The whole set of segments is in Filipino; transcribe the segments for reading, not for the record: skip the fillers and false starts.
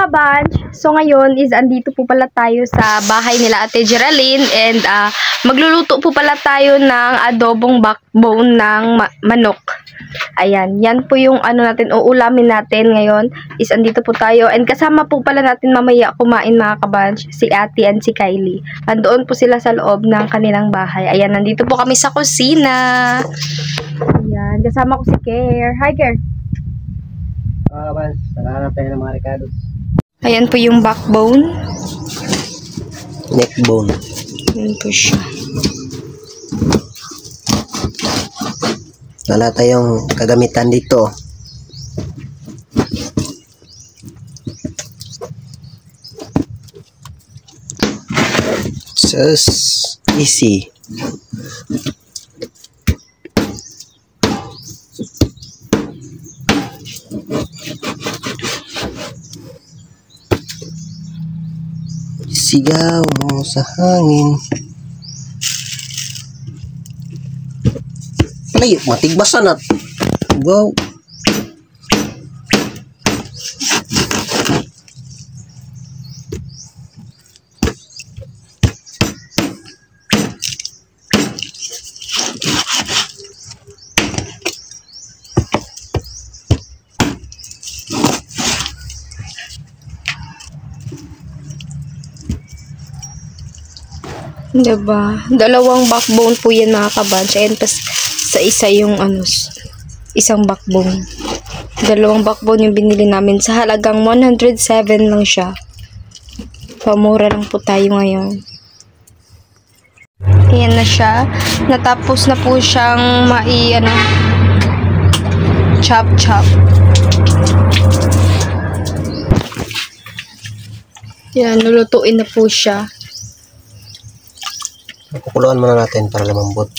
ka-bunch, so ngayon is andito po pala tayo sa bahay nila Ate Geraldine and magluluto po pala tayo ng adobong backbone ng manok. Ayan, yan po yung ano natin, uulamin natin ngayon is andito po tayo and kasama po pala natin mamaya kumain mga ka-bunch, si Ate and si Kylie. Andoon po sila sa loob ng kanilang bahay. Ayan, nandito po kami sa kusina. Ayan, kasama ko si Care. Hi, Care. Salamat tayo ng mga recados. Ayan po yung backbone. Neckbone. Ayan po siya. Wala tayong kagamitan dito. Just easy. Sigaw mo sa hangin. Ay, matigbasan at go. Diba? Dalawang backbone po yan mga ka-bunch. Ayan pas sa isa yung ano, isang backbone. Dalawang backbone yung binili namin sa halagang 107 lang siya. Pamura lang po tayo ngayon. Ayan na siya. Natapos na po siyang chop. Yan, lulutuin na po siya. Pakuluan muna natin para lumambot.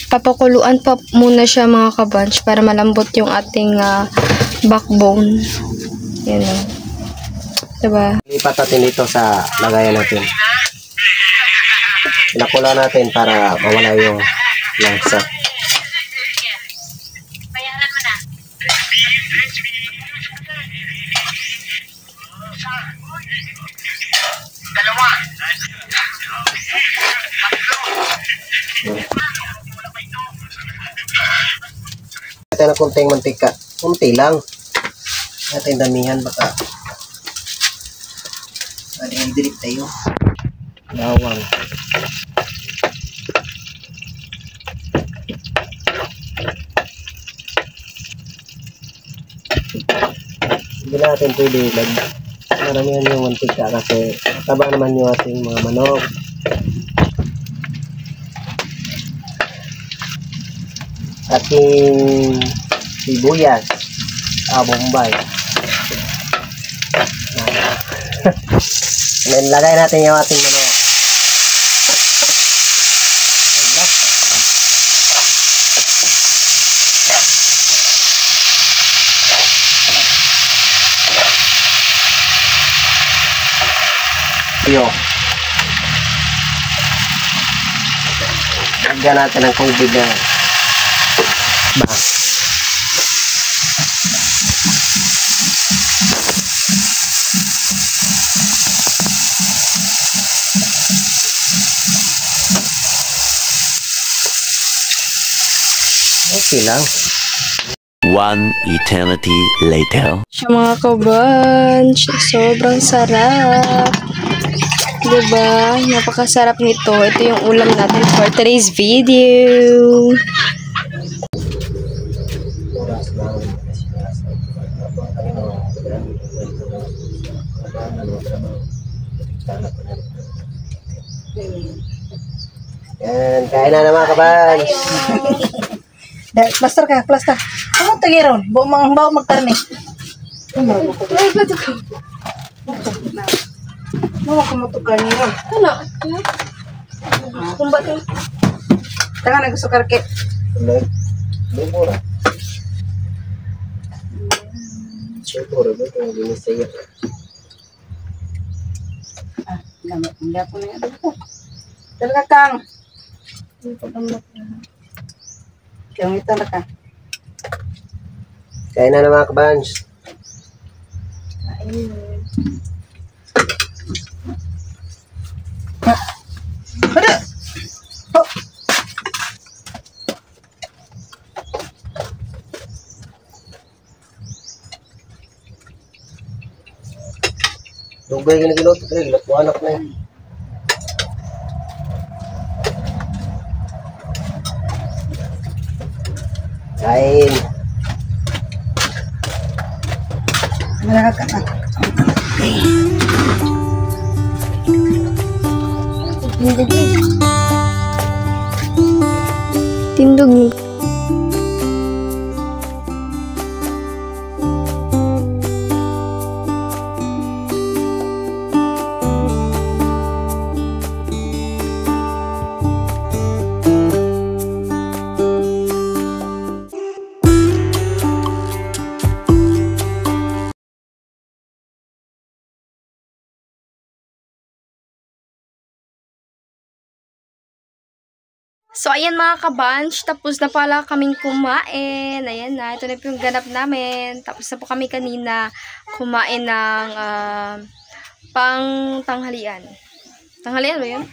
Papakuluan pa muna siya mga ka-bunch para malambot yung ating backbone. Yan o. Diba? Lipat natin dito sa lagayan natin. Pinakulaan natin para mawala yung langsa. Natin ng kunting mantika. Kunti lang. Natin damihan baka dilip tayo. Bawang. Hindi natin pwede maramihan yung mantika kasi taba naman yung ating mga manok. Ating sibuyas, bombay. And lagay natin yung ating manok. Yo. Lagyan natin ng tubig na ba. Okay lang. One eternity later. Siya mga ka-bunch. Sobrang sarap. Diba? Napakasarap nito. Ito yung ulam natin for today's video. Yan, kain na mga kabans. Plaster ka, plaster. Ano tagiron? Bawa magkarne. Bawa ka matukan niyo. Ano? Kumbat yun. Tangan nagusukar ke. Bubura. Bubura ba ito? Binisaya. Gamit. Hindi ako na yan. Talaga kang. Kaya ito na ka. Kain na mga kabans. Dugay yung nagilot. Lapuanak na yun. Kain. Malakak ka. Tindog. So, ayan mga kabunch, tapos na pala kaming kumain. Ayan na, ito na po yung ganap namin. Tapos na po kami kanina kumain ng pang tanghalian. Tanghalian ba yun?